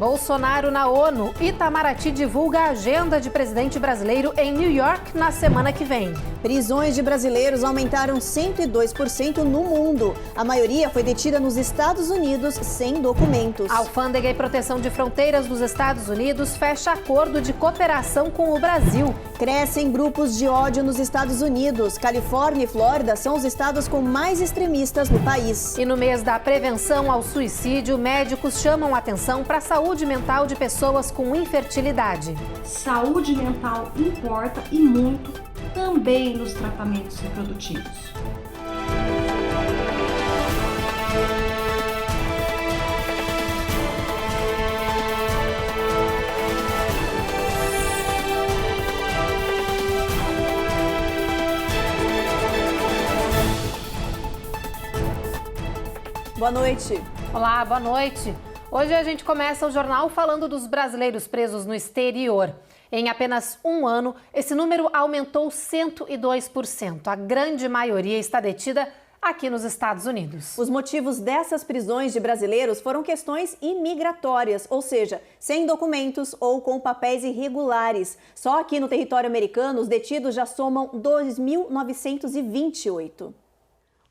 Bolsonaro na ONU. Itamaraty divulga a agenda de presidente brasileiro em New York na semana que vem. Prisões de brasileiros aumentaram 102% no mundo. A maioria foi detida nos Estados Unidos sem documentos. A Alfândega e Proteção de Fronteiras dos Estados Unidos fecha acordo de cooperação com o Brasil. Crescem grupos de ódio nos Estados Unidos. Califórnia e Flórida são os estados com mais extremistas no país. E no mês da prevenção ao suicídio, médicos chamam atenção para a saúde mental de pessoas com infertilidade. Saúde mental importa e muito também nos tratamentos reprodutivos. Boa noite. Olá, boa noite. Hoje a gente começa o jornal falando dos brasileiros presos no exterior. Em apenas um ano, esse número aumentou 102%. A grande maioria está detida aqui nos Estados Unidos. Os motivos dessas prisões de brasileiros foram questões imigratórias, ou seja, sem documentos ou com papéis irregulares. Só aqui no território americano, os detidos já somam 2.928.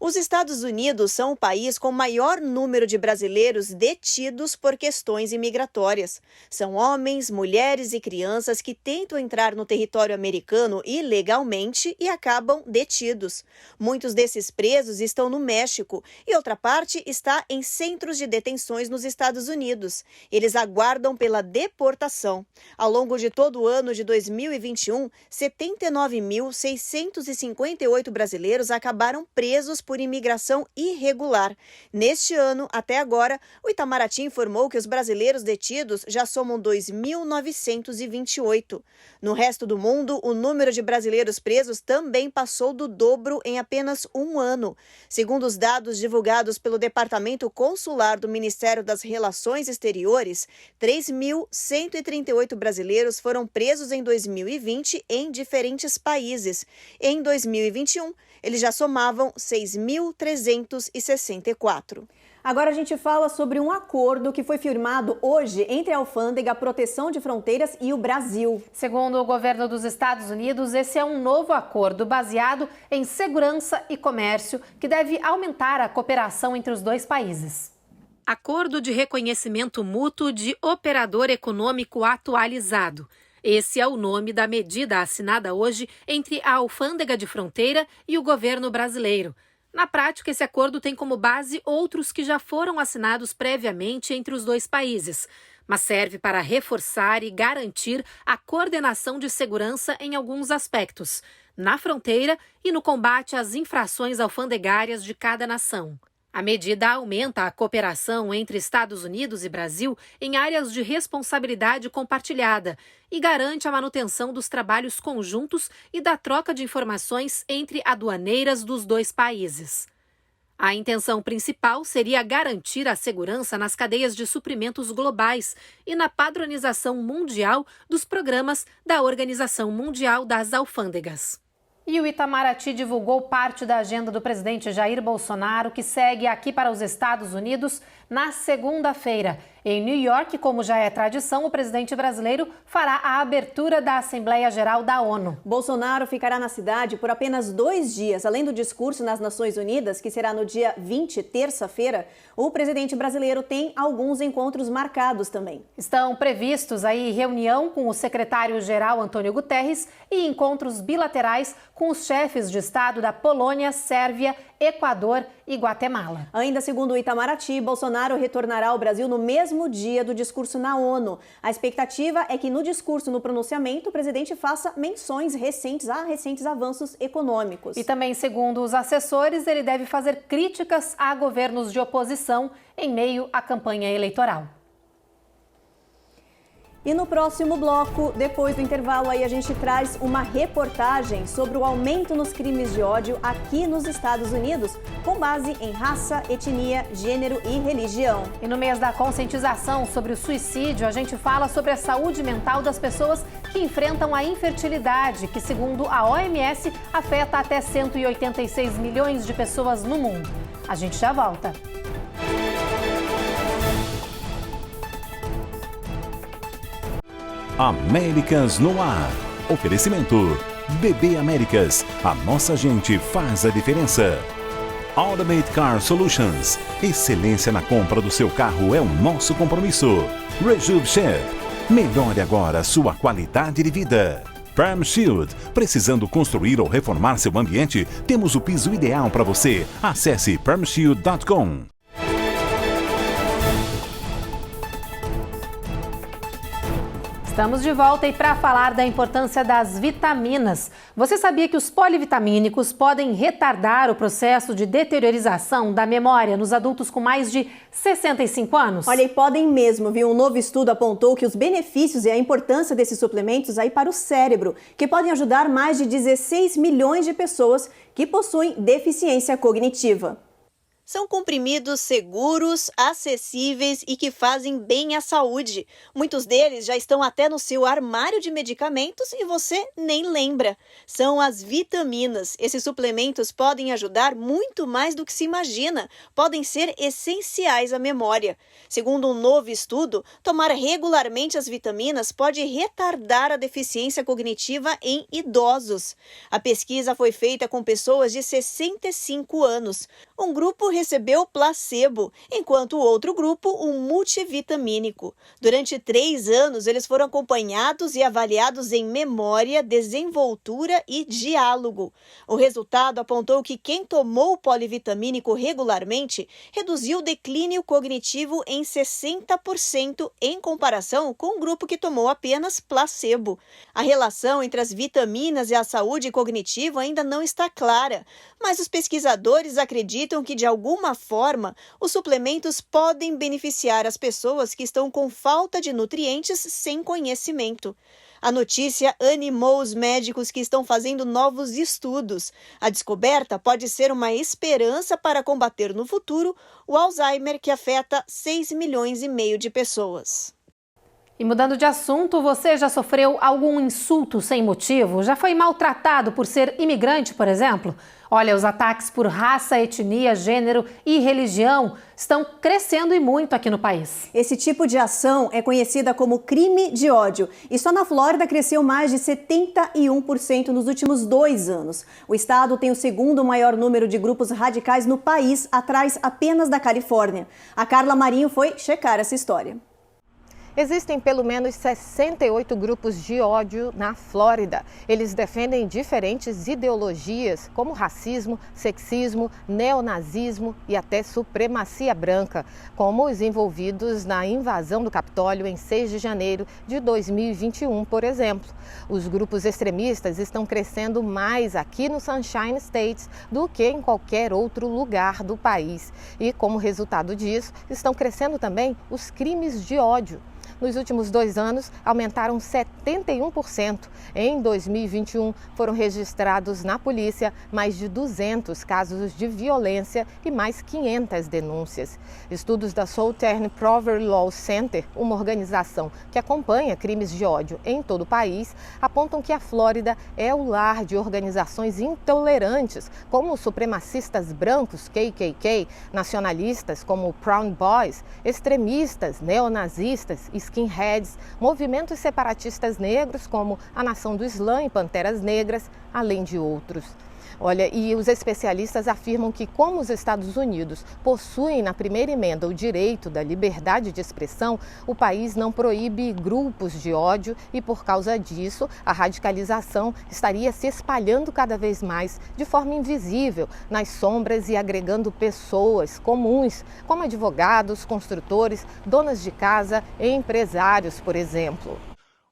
Os Estados Unidos são o país com maior número de brasileiros detidos por questões imigratórias. São homens, mulheres e crianças que tentam entrar no território americano ilegalmente e acabam detidos. Muitos desses presos estão no México e outra parte está em centros de detenções nos Estados Unidos. Eles aguardam pela deportação. Ao longo de todo o ano de 2021, 79.658 brasileiros acabaram presos por imigração irregular. Neste ano, até agora, o Itamaraty informou que os brasileiros detidos já somam 2.928. No resto do mundo, o número de brasileiros presos também passou do dobro em apenas um ano. Segundo os dados divulgados pelo Departamento Consular do Ministério das Relações Exteriores, 3.138 brasileiros foram presos em 2020 em diferentes países. Em 2021, eles já somavam 6.364. Agora a gente fala sobre um acordo que foi firmado hoje entre a Alfândega, Proteção de Fronteiras e o Brasil. Segundo o governo dos Estados Unidos, esse é um novo acordo baseado em segurança e comércio que deve aumentar a cooperação entre os dois países. Acordo de reconhecimento mútuo de operador econômico atualizado. Esse é o nome da medida assinada hoje entre a Alfândega de Fronteira e o governo brasileiro. Na prática, esse acordo tem como base outros que já foram assinados previamente entre os dois países, mas serve para reforçar e garantir a coordenação de segurança em alguns aspectos, na fronteira e no combate às infrações alfandegárias de cada nação. A medida aumenta a cooperação entre Estados Unidos e Brasil em áreas de responsabilidade compartilhada e garante a manutenção dos trabalhos conjuntos e da troca de informações entre aduaneiras dos dois países. A intenção principal seria garantir a segurança nas cadeias de suprimentos globais e na padronização mundial dos programas da Organização Mundial das Alfândegas. E o Itamaraty divulgou parte da agenda do presidente Jair Bolsonaro, que segue aqui para os Estados Unidos na segunda-feira. Em New York, como já é tradição, o presidente brasileiro fará a abertura da Assembleia Geral da ONU. Bolsonaro ficará na cidade por apenas 2 dias. Além do discurso nas Nações Unidas, que será no dia 20, terça-feira, o presidente brasileiro tem alguns encontros marcados também. Estão previstos aí reunião com o secretário-geral Antônio Guterres e encontros bilaterais com os chefes de Estado da Polônia, Sérvia, Equador e Guatemala. Ainda segundo o Itamaraty, Bolsonaro retornará ao Brasil no mesmo dia do discurso na ONU. A expectativa é que no discurso, no pronunciamento, o presidente faça menções recentes avanços econômicos. E também, segundo os assessores, ele deve fazer críticas a governos de oposição em meio à campanha eleitoral. E no próximo bloco, depois do intervalo, aí a gente traz uma reportagem sobre o aumento nos crimes de ódio aqui nos Estados Unidos, com base em raça, etnia, gênero e religião. E no mês da conscientização sobre o suicídio, a gente fala sobre a saúde mental das pessoas que enfrentam a infertilidade, que, segundo a OMS, afeta até 186 milhões de pessoas no mundo. A gente já volta. Américas no ar. Oferecimento BB Américas. A nossa gente faz a diferença. Automate Car Solutions. Excelência na compra do seu carro é o nosso compromisso. Rejuve Chef. Melhore agora sua qualidade de vida. Perm Shield. Precisando construir ou reformar seu ambiente? Temos o piso ideal para você. Acesse permshield.com. Estamos de volta e para falar da importância das vitaminas. Você sabia que os polivitamínicos podem retardar o processo de deteriorização da memória nos adultos com mais de 65 anos? Olha, e podem mesmo, viu? Um novo estudo apontou que os benefícios e a importância desses suplementos aí para o cérebro, que podem ajudar mais de 16 milhões de pessoas que possuem deficiência cognitiva. São comprimidos seguros, acessíveis e que fazem bem à saúde. Muitos deles já estão até no seu armário de medicamentos e você nem lembra. São as vitaminas. Esses suplementos podem ajudar muito mais do que se imagina. Podem ser essenciais à memória. Segundo um novo estudo, tomar regularmente as vitaminas pode retardar a deficiência cognitiva em idosos. A pesquisa foi feita com pessoas de 65 anos. Um grupo recebeu placebo, enquanto o outro grupo um multivitamínico. Durante 3 anos, eles foram acompanhados e avaliados em memória, desenvoltura e diálogo. O resultado apontou que quem tomou o polivitamínico regularmente reduziu o declínio cognitivo em 60% em comparação com o grupo que tomou apenas placebo. A relação entre as vitaminas e a saúde cognitiva ainda não está clara, mas os pesquisadores acreditam que, de alguma forma, os suplementos podem beneficiar as pessoas que estão com falta de nutrientes sem conhecimento. A notícia animou os médicos que estão fazendo novos estudos. A descoberta pode ser uma esperança para combater no futuro o Alzheimer, que afeta 6,5 milhões de pessoas. E mudando de assunto, você já sofreu algum insulto sem motivo? Já foi maltratado por ser imigrante, por exemplo? Olha, os ataques por raça, etnia, gênero e religião estão crescendo e muito aqui no país. Esse tipo de ação é conhecida como crime de ódio e só na Flórida cresceu mais de 71% nos últimos 2 anos. O estado tem o segundo maior número de grupos radicais no país, atrás apenas da Califórnia. A Carla Marinho foi checar essa história. Existem pelo menos 68 grupos de ódio na Flórida. Eles defendem diferentes ideologias, como racismo, sexismo, neonazismo e até supremacia branca, como os envolvidos na invasão do Capitólio em 6 de janeiro de 2021, por exemplo. Os grupos extremistas estão crescendo mais aqui no Sunshine State do que em qualquer outro lugar do país. E, como resultado disso, estão crescendo também os crimes de ódio. Nos últimos 2 anos, aumentaram 71%. Em 2021, foram registrados na polícia mais de 200 casos de violência e mais 500 denúncias. Estudos da Southern Poverty Law Center, uma organização que acompanha crimes de ódio em todo o país, apontam que a Flórida é o lar de organizações intolerantes, como os supremacistas brancos KKK, nacionalistas como Proud Boys, extremistas, neonazistas, skinheads, movimentos separatistas negros como a Nação do Islã e Panteras Negras, além de outros. Olha, e os especialistas afirmam que, como os Estados Unidos possuem na primeira emenda o direito da liberdade de expressão, o país não proíbe grupos de ódio e, por causa disso, a radicalização estaria se espalhando cada vez mais de forma invisível, nas sombras e agregando pessoas comuns, como advogados, construtores, donas de casa e empresários, por exemplo.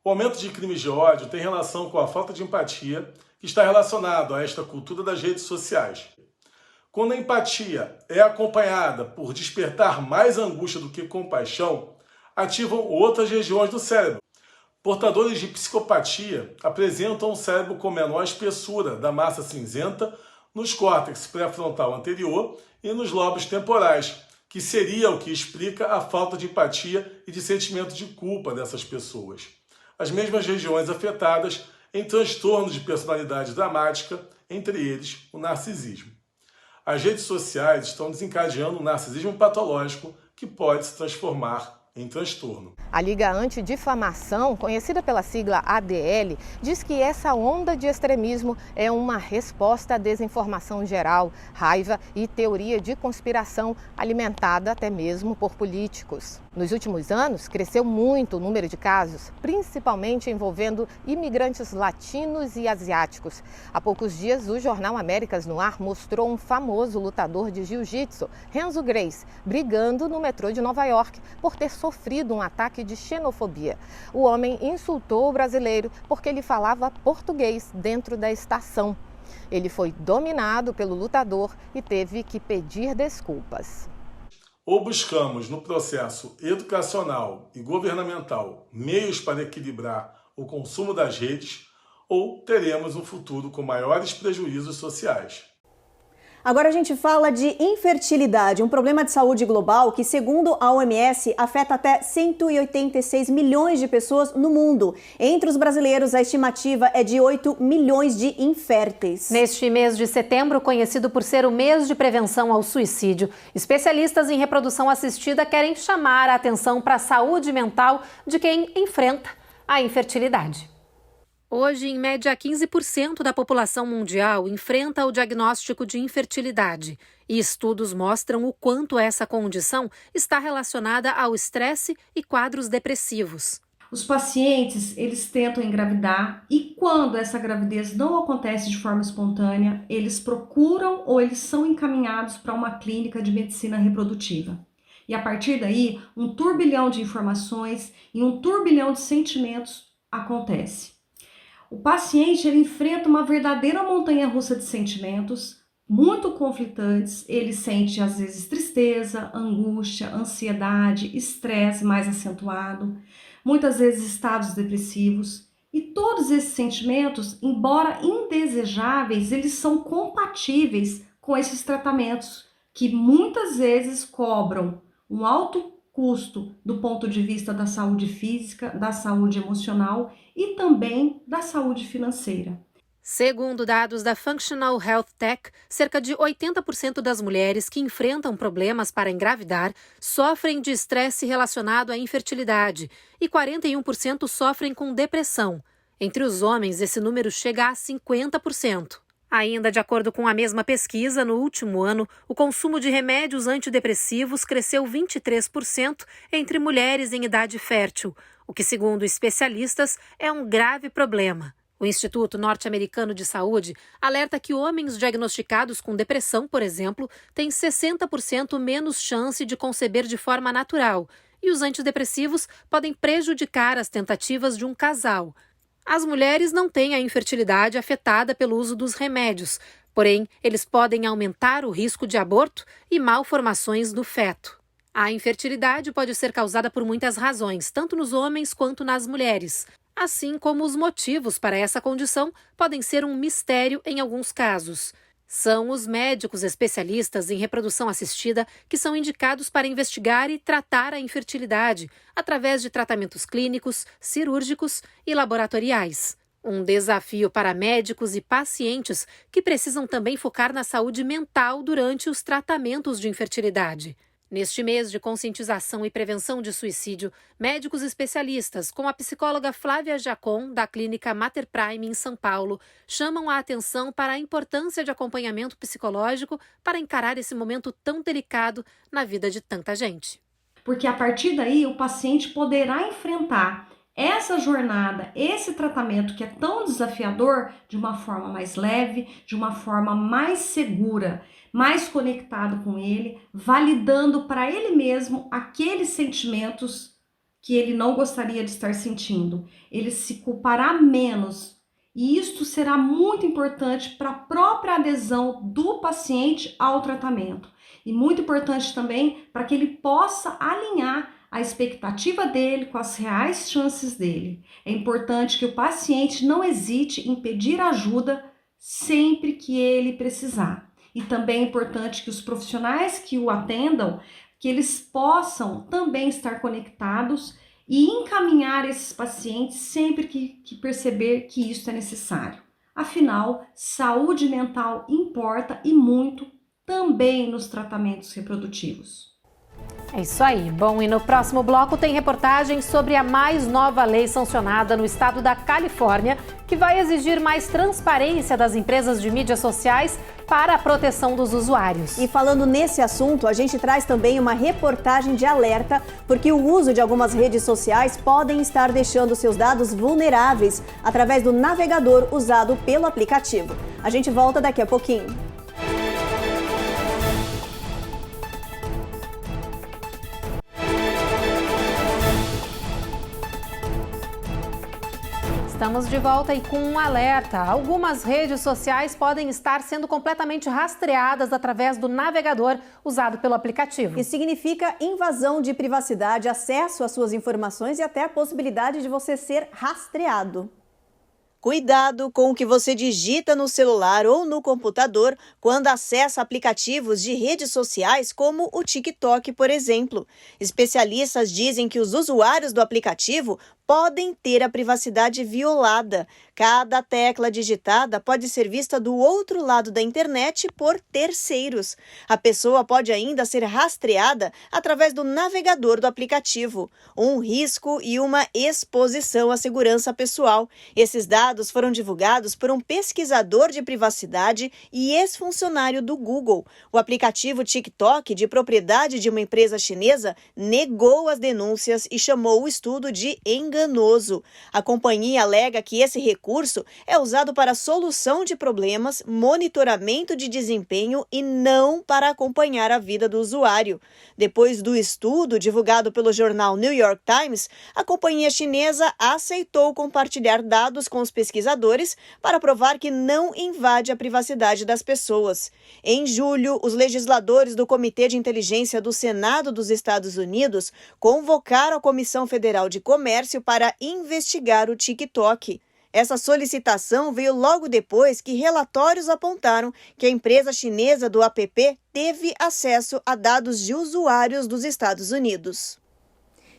O aumento de crimes de ódio tem relação com a falta de empatia, que está relacionado a esta cultura das redes sociais. Quando a empatia é acompanhada por despertar mais angústia do que compaixão, ativam outras regiões do cérebro. Portadores de psicopatia apresentam um cérebro com menor espessura da massa cinzenta nos córtex pré-frontal anterior e nos lobos temporais, que seria o que explica a falta de empatia e de sentimento de culpa dessas pessoas. As mesmas regiões afetadas em transtornos de personalidade dramática, entre eles o narcisismo. As redes sociais estão desencadeando um narcisismo patológico que pode se transformar em transtorno. A Liga Antidifamação, conhecida pela sigla ADL, diz que essa onda de extremismo é uma resposta à desinformação geral, raiva e teoria de conspiração alimentada até mesmo por políticos. Nos últimos anos, cresceu muito o número de casos, principalmente envolvendo imigrantes latinos e asiáticos. Há poucos dias, o jornal Américas no Ar mostrou um famoso lutador de jiu-jitsu, Renzo Gracie, brigando no metrô de Nova York por ter sofrido um ataque de xenofobia. O homem insultou o brasileiro porque ele falava português dentro da estação. Ele foi dominado pelo lutador e teve que pedir desculpas. Ou buscamos no processo educacional e governamental meios para equilibrar o consumo das redes, ou teremos um futuro com maiores prejuízos sociais. Agora a gente fala de infertilidade, um problema de saúde global que, segundo a OMS, afeta até 186 milhões de pessoas no mundo. Entre os brasileiros, a estimativa é de 8 milhões de inférteis. Neste mês de setembro, conhecido por ser o mês de prevenção ao suicídio, especialistas em reprodução assistida querem chamar a atenção para a saúde mental de quem enfrenta a infertilidade. Hoje, em média, 15% da população mundial enfrenta o diagnóstico de infertilidade. E estudos mostram o quanto essa condição está relacionada ao estresse e quadros depressivos. Os pacientes, eles tentam engravidar e quando essa gravidez não acontece de forma espontânea, eles procuram ou eles são encaminhados para uma clínica de medicina reprodutiva. E a partir daí, um turbilhão de informações e um turbilhão de sentimentos acontece. O paciente ele enfrenta uma verdadeira montanha-russa de sentimentos muito conflitantes. Ele sente às vezes tristeza, angústia, ansiedade, estresse mais acentuado, muitas vezes estados depressivos. E todos esses sentimentos, embora indesejáveis, eles são compatíveis com esses tratamentos que muitas vezes cobram um alto custo do ponto de vista da saúde física, da saúde emocional e também da saúde financeira. Segundo dados da Functional Health Tech, cerca de 80% das mulheres que enfrentam problemas para engravidar sofrem de estresse relacionado à infertilidade e 41% sofrem com depressão. Entre os homens, esse número chega a 50%. Ainda de acordo com a mesma pesquisa, no último ano, o consumo de remédios antidepressivos cresceu 23% entre mulheres em idade fértil, o que, segundo especialistas, é um grave problema. O Instituto Norte-Americano de Saúde alerta que homens diagnosticados com depressão, por exemplo, têm 60% menos chance de conceber de forma natural, e os antidepressivos podem prejudicar as tentativas de um casal. As mulheres não têm a infertilidade afetada pelo uso dos remédios, porém, eles podem aumentar o risco de aborto e malformações no feto. A infertilidade pode ser causada por muitas razões, tanto nos homens quanto nas mulheres, assim como os motivos para essa condição podem ser um mistério em alguns casos. São os médicos especialistas em reprodução assistida que são indicados para investigar e tratar a infertilidade através de tratamentos clínicos, cirúrgicos e laboratoriais. Um desafio para médicos e pacientes que precisam também focar na saúde mental durante os tratamentos de infertilidade. Neste mês de conscientização e prevenção de suicídio, médicos especialistas, como a psicóloga Flávia Jacon, da clínica Mater Prime em São Paulo, chamam a atenção para a importância de acompanhamento psicológico para encarar esse momento tão delicado na vida de tanta gente. Porque a partir daí o paciente poderá enfrentar essa jornada, esse tratamento que é tão desafiador, de uma forma mais leve, de uma forma mais segura, mais conectado com ele, validando para ele mesmo aqueles sentimentos que ele não gostaria de estar sentindo. Ele se culpará menos e isto será muito importante para a própria adesão do paciente ao tratamento. E muito importante também para que ele possa alinhar a expectativa dele com as reais chances dele. É importante que o paciente não hesite em pedir ajuda sempre que ele precisar. E também é importante que os profissionais que o atendam, que eles possam também estar conectados e encaminhar esses pacientes sempre que perceber que isso é necessário. Afinal, saúde mental importa e muito também nos tratamentos reprodutivos. É isso aí. Bom, e no próximo bloco tem reportagem sobre a mais nova lei sancionada no estado da Califórnia, que vai exigir mais transparência das empresas de mídias sociais para a proteção dos usuários. E falando nesse assunto, a gente traz também uma reportagem de alerta, porque o uso de algumas redes sociais podem estar deixando seus dados vulneráveis através do navegador usado pelo aplicativo. A gente volta daqui a pouquinho. Estamos de volta e com um alerta. Algumas redes sociais podem estar sendo completamente rastreadas através do navegador usado pelo aplicativo. Isso significa invasão de privacidade, acesso às suas informações e até a possibilidade de você ser rastreado. Cuidado com o que você digita no celular ou no computador quando acessa aplicativos de redes sociais como o TikTok, por exemplo. Especialistas dizem que os usuários do aplicativo podem ter a privacidade violada. Cada tecla digitada pode ser vista do outro lado da internet por terceiros. A pessoa pode ainda ser rastreada através do navegador do aplicativo. Um risco e uma exposição à segurança pessoal. Esses dados foram divulgados por um pesquisador de privacidade e ex-funcionário do Google. O aplicativo TikTok, de propriedade de uma empresa chinesa, negou as denúncias e chamou o estudo de enganoso. A companhia alega que esse recurso é usado para solução de problemas, monitoramento de desempenho e não para acompanhar a vida do usuário. Depois do estudo divulgado pelo jornal New York Times, a companhia chinesa aceitou compartilhar dados com os pesquisadores para provar que não invade a privacidade das pessoas. Em julho, os legisladores do Comitê de Inteligência do Senado dos Estados Unidos convocaram a Comissão Federal de Comércio para investigar o TikTok. Essa solicitação veio logo depois que relatórios apontaram que a empresa chinesa do app teve acesso a dados de usuários dos Estados Unidos.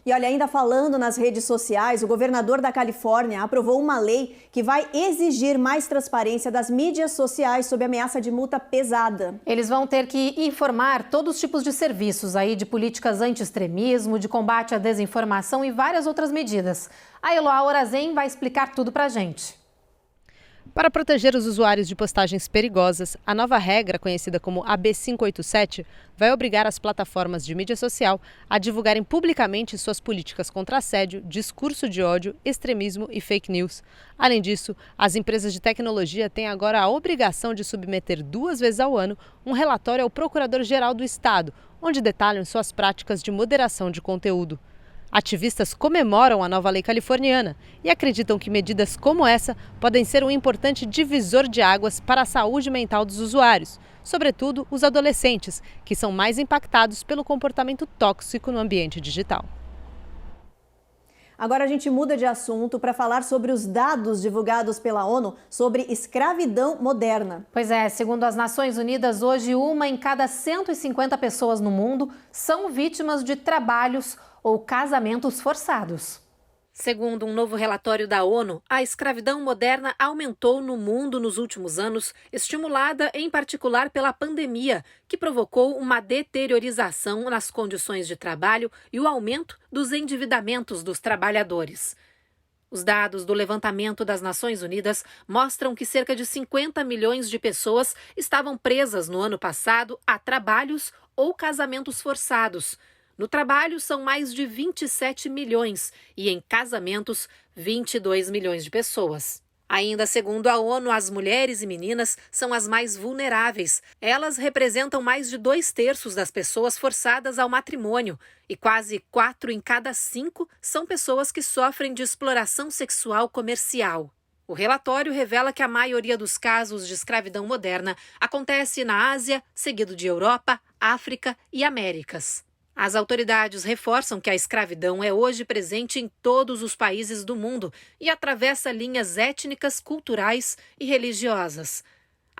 E olha, ainda falando nas redes sociais, o governador da Califórnia aprovou uma lei que vai exigir mais transparência das mídias sociais sob ameaça de multa pesada. Eles vão ter que informar todos os tipos de serviços aí, de políticas anti-extremismo, de combate à desinformação e várias outras medidas. A Eloá Orazen vai explicar tudo pra gente. Para proteger os usuários de postagens perigosas, a nova regra, conhecida como AB 587, vai obrigar as plataformas de mídia social a divulgarem publicamente suas políticas contra assédio, discurso de ódio, extremismo e fake news. Além disso, as empresas de tecnologia têm agora a obrigação de submeter 2 vezes ao ano um relatório ao Procurador-Geral do Estado, onde detalham suas práticas de moderação de conteúdo. Ativistas comemoram a nova lei californiana e acreditam que medidas como essa podem ser um importante divisor de águas para a saúde mental dos usuários, sobretudo os adolescentes, que são mais impactados pelo comportamento tóxico no ambiente digital. Agora a gente muda de assunto para falar sobre os dados divulgados pela ONU sobre escravidão moderna. Pois é, segundo as Nações Unidas, hoje 1 em cada 150 pessoas no mundo são vítimas de trabalhos ou casamentos forçados. Segundo um novo relatório da ONU, a escravidão moderna aumentou no mundo nos últimos anos, estimulada em particular pela pandemia, que provocou uma deteriorização nas condições de trabalho e o aumento dos endividamentos dos trabalhadores. Os dados do levantamento das Nações Unidas mostram que cerca de 50 milhões de pessoas estavam presas no ano passado a trabalhos ou casamentos forçados. No trabalho, são mais de 27 milhões e em casamentos, 22 milhões de pessoas. Ainda segundo a ONU, as mulheres e meninas são as mais vulneráveis. Elas representam mais de 2/3 das pessoas forçadas ao matrimônio e quase 4 em cada 5 são pessoas que sofrem de exploração sexual comercial. O relatório revela que a maioria dos casos de escravidão moderna acontece na Ásia, seguido de Europa, África e Américas. As autoridades reforçam que a escravidão é hoje presente em todos os países do mundo e atravessa linhas étnicas, culturais e religiosas.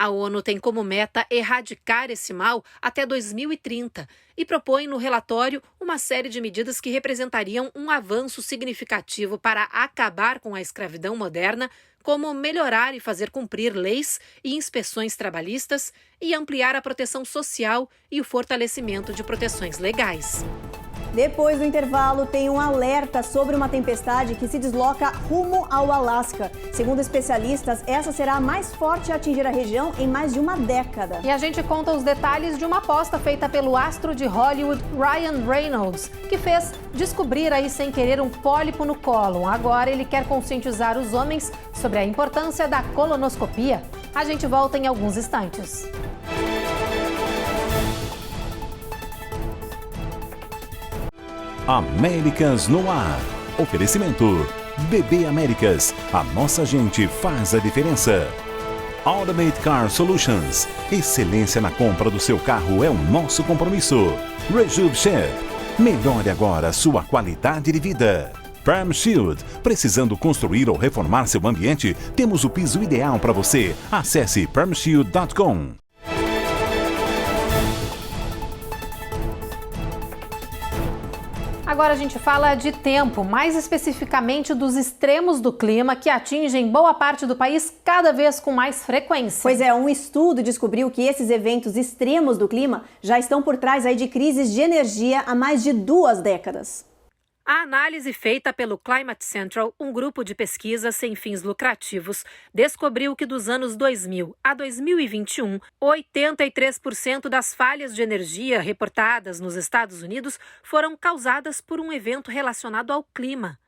A ONU tem como meta erradicar esse mal até 2030 e propõe no relatório uma série de medidas que representariam um avanço significativo para acabar com a escravidão moderna, como melhorar e fazer cumprir leis e inspeções trabalhistas e ampliar a proteção social e o fortalecimento de proteções legais. Depois do intervalo, tem um alerta sobre uma tempestade que se desloca rumo ao Alasca. Segundo especialistas, essa será a mais forte a atingir a região em mais de uma década. E a gente conta os detalhes de uma aposta feita pelo astro de Hollywood, Ryan Reynolds, que fez descobrir aí sem querer um pólipo no cólon. Agora ele quer conscientizar os homens sobre a importância da colonoscopia. A gente volta em alguns instantes. Américas no ar. Oferecimento. BB Américas. A nossa gente faz a diferença. Automate Car Solutions. Excelência na compra do seu carro é o nosso compromisso. Rejuve Chef. Melhore agora sua qualidade de vida. Perm Shield. Precisando construir ou reformar seu ambiente? Temos o piso ideal para você. Acesse permshield.com. Agora a gente fala de tempo, mais especificamente dos extremos do clima que atingem boa parte do país cada vez com mais frequência. Pois é, um estudo descobriu que esses eventos extremos do clima já estão por trás aí de crises de energia há mais de 2 décadas. A análise feita pelo Climate Central, um grupo de pesquisa sem fins lucrativos, descobriu que dos anos 2000 a 2021, 83% das falhas de energia reportadas nos Estados Unidos foram causadas por um evento relacionado ao clima.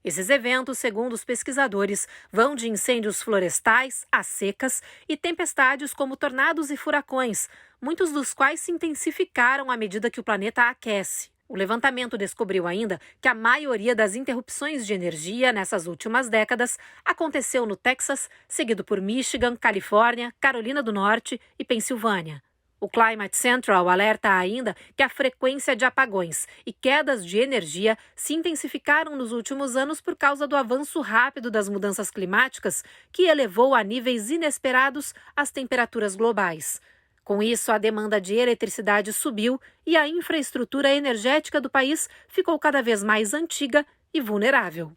Esses eventos, segundo os pesquisadores, vão de incêndios florestais a secas e tempestades como tornados e furacões, muitos dos quais se intensificaram à medida que o planeta aquece. O levantamento descobriu ainda que a maioria das interrupções de energia nessas últimas décadas aconteceu no Texas, seguido por Michigan, Califórnia, Carolina do Norte e Pensilvânia. O Climate Central alerta ainda que a frequência de apagões e quedas de energia se intensificaram nos últimos anos por causa do avanço rápido das mudanças climáticas, que elevou a níveis inesperados as temperaturas globais. Com isso, a demanda de eletricidade subiu e a infraestrutura energética do país ficou cada vez mais antiga e vulnerável.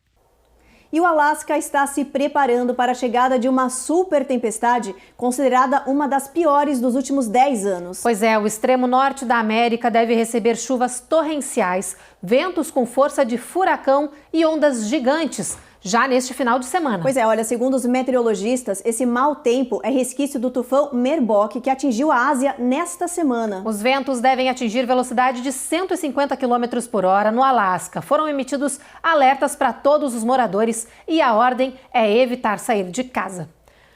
E o Alasca está se preparando para a chegada de uma super tempestade, considerada uma das piores dos últimos 10 anos. Pois é, o extremo norte da América deve receber chuvas torrenciais, ventos com força de furacão e ondas gigantes, já neste final de semana. Pois é, olha, segundo os meteorologistas, esse mau tempo é resquício do tufão Merbok, que atingiu a Ásia nesta semana. Os ventos devem atingir velocidade de 150 km por hora no Alasca. Foram emitidos alertas para todos os moradores e a ordem é evitar sair de casa.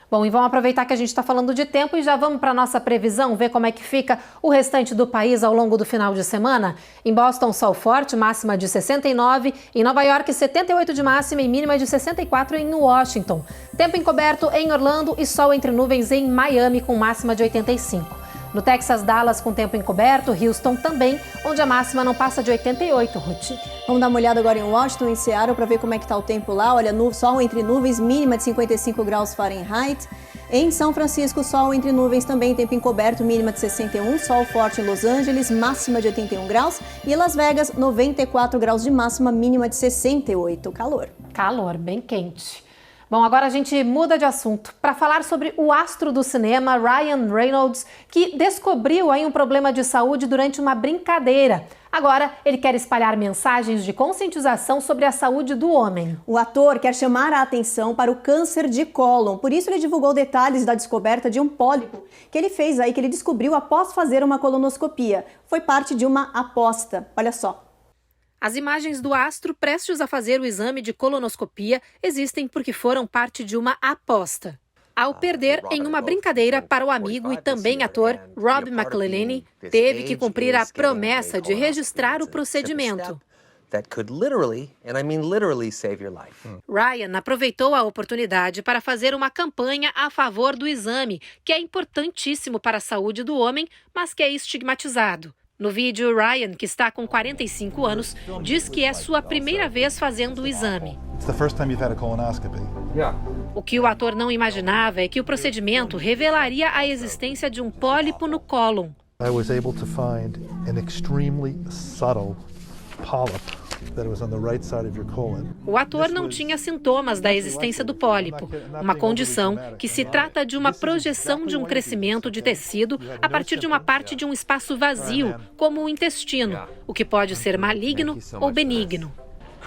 Bom, e vamos aproveitar que a gente está falando de tempo e já vamos para a nossa previsão, ver como é que fica o restante do país ao longo do final de semana. Em Boston, sol forte, máxima de 69. Em Nova York, 78 de máxima e mínima de 64 em Washington. Tempo encoberto em Orlando e sol entre nuvens em Miami, com máxima de 85. No Texas, Dallas com tempo encoberto, Houston também, onde a máxima não passa de 88, Ruth. Vamos dar uma olhada agora em Washington, em Seattle, para ver como é que está o tempo lá. Olha, sol entre nuvens, mínima de 55 graus Fahrenheit. Em São Francisco, sol entre nuvens também, tempo encoberto, mínima de 61. Sol forte em Los Angeles, máxima de 81 graus. E Las Vegas, 94 graus de máxima, mínima de 68. Calor. Calor, bem quente. Bom, agora a gente muda de assunto para falar sobre o astro do cinema, Ryan Reynolds, que descobriu aí um problema de saúde durante uma brincadeira. Agora, ele quer espalhar mensagens de conscientização sobre a saúde do homem. O ator quer chamar a atenção para o câncer de cólon. Por isso, ele divulgou detalhes da descoberta de um pólipo que ele fez aí, que ele descobriu após fazer uma colonoscopia. Foi parte de uma aposta. Olha só. As imagens do astro prestes a fazer o exame de colonoscopia existem porque foram parte de uma aposta. Ao perder em uma brincadeira para o amigo e também ator Rob McElhenney, teve que cumprir a promessa de registrar o procedimento. Ryan aproveitou a oportunidade para fazer uma campanha a favor do exame, que é importantíssimo para a saúde do homem, mas que é estigmatizado. No vídeo, Ryan, que está com 45 anos, diz que é sua primeira vez fazendo o exame. O que o ator não imaginava é que o procedimento revelaria a existência de um pólipo no cólon. I was able to find an extremely subtle polyp that was on the right side of your colon. O ator não tinha sintomas da existência do pólipo, uma condição que se trata de uma projeção de um crescimento de tecido a partir de uma parte de um espaço vazio, como o intestino, o que pode ser maligno ou benigno.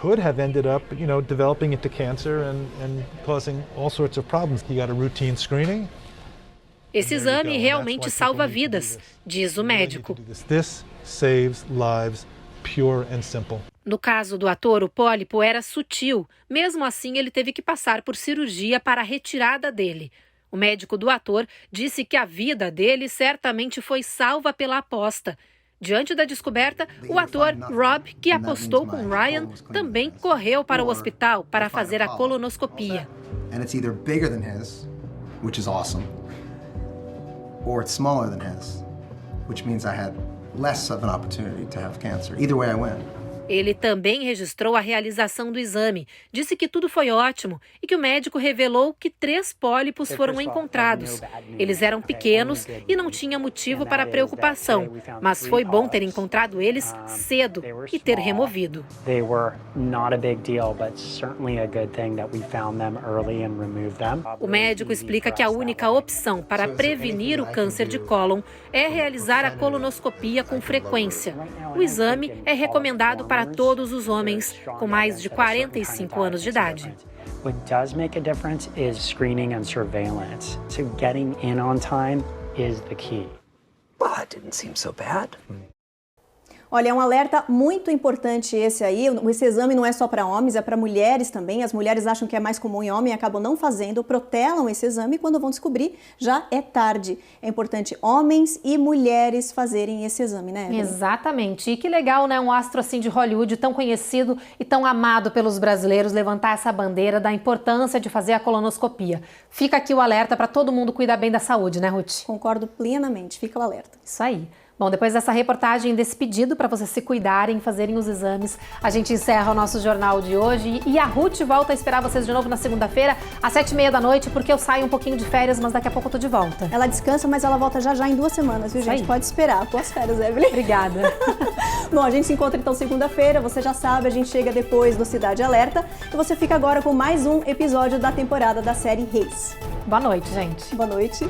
Could have ended up, developing into cancer and causing all sorts of problems. You got a routine screening. Esse exame realmente salva vidas, diz o médico. This saves lives, pure and simple. No caso do ator, o pólipo era sutil. Mesmo assim, ele teve que passar por cirurgia para a retirada dele. O médico do ator disse que a vida dele certamente foi salva pela aposta. Diante da descoberta, o ator Rob, que apostou com Ryan, também correu para o hospital para fazer a colonoscopia. And it's either bigger than his, which is awesome, or it's smaller than his, which means I had less of an opportunity to have cancer. Either way I win. Ele também registrou a realização do exame. Disse que tudo foi ótimo e que o médico revelou que 3 pólipos foram encontrados. Eles eram pequenos e não tinha motivo para preocupação, mas foi bom ter encontrado eles cedo e ter removido. O médico explica que a única opção para prevenir o câncer de cólon é realizar a colonoscopia com frequência. O exame é recomendado para todos os homens com mais de 45 anos de idade. What does make a difference is screening and surveillance. So getting in on time is the key. Well, that didn't seem so bad. Olha, é um alerta muito importante esse aí. Esse exame não é só para homens, é para mulheres também. As mulheres acham que é mais comum em homem e acabam não fazendo, protelam esse exame e quando vão descobrir, já é tarde. É importante homens e mulheres fazerem esse exame, né, Evelyn? Exatamente. E que legal, né? Um astro assim de Hollywood tão conhecido e tão amado pelos brasileiros levantar essa bandeira da importância de fazer a colonoscopia. Fica aqui o alerta para todo mundo cuidar bem da saúde, né, Ruth? Concordo plenamente. Fica o alerta. Isso aí. Bom, depois dessa reportagem, desse pedido para vocês se cuidarem, fazerem os exames, a gente encerra o nosso jornal de hoje e a Ruth volta a esperar vocês de novo na segunda-feira, às 7h30 da noite, porque eu saio um pouquinho de férias, mas daqui a pouco eu tô de volta. Ela descansa, mas ela volta já em 2 semanas, viu, gente? Pode esperar. Boas férias, Evelyn. Obrigada. Bom, a gente se encontra então segunda-feira, você já sabe, a gente chega depois do Cidade Alerta e você fica agora com mais um episódio da temporada da série Reis. Boa noite, gente. Boa noite.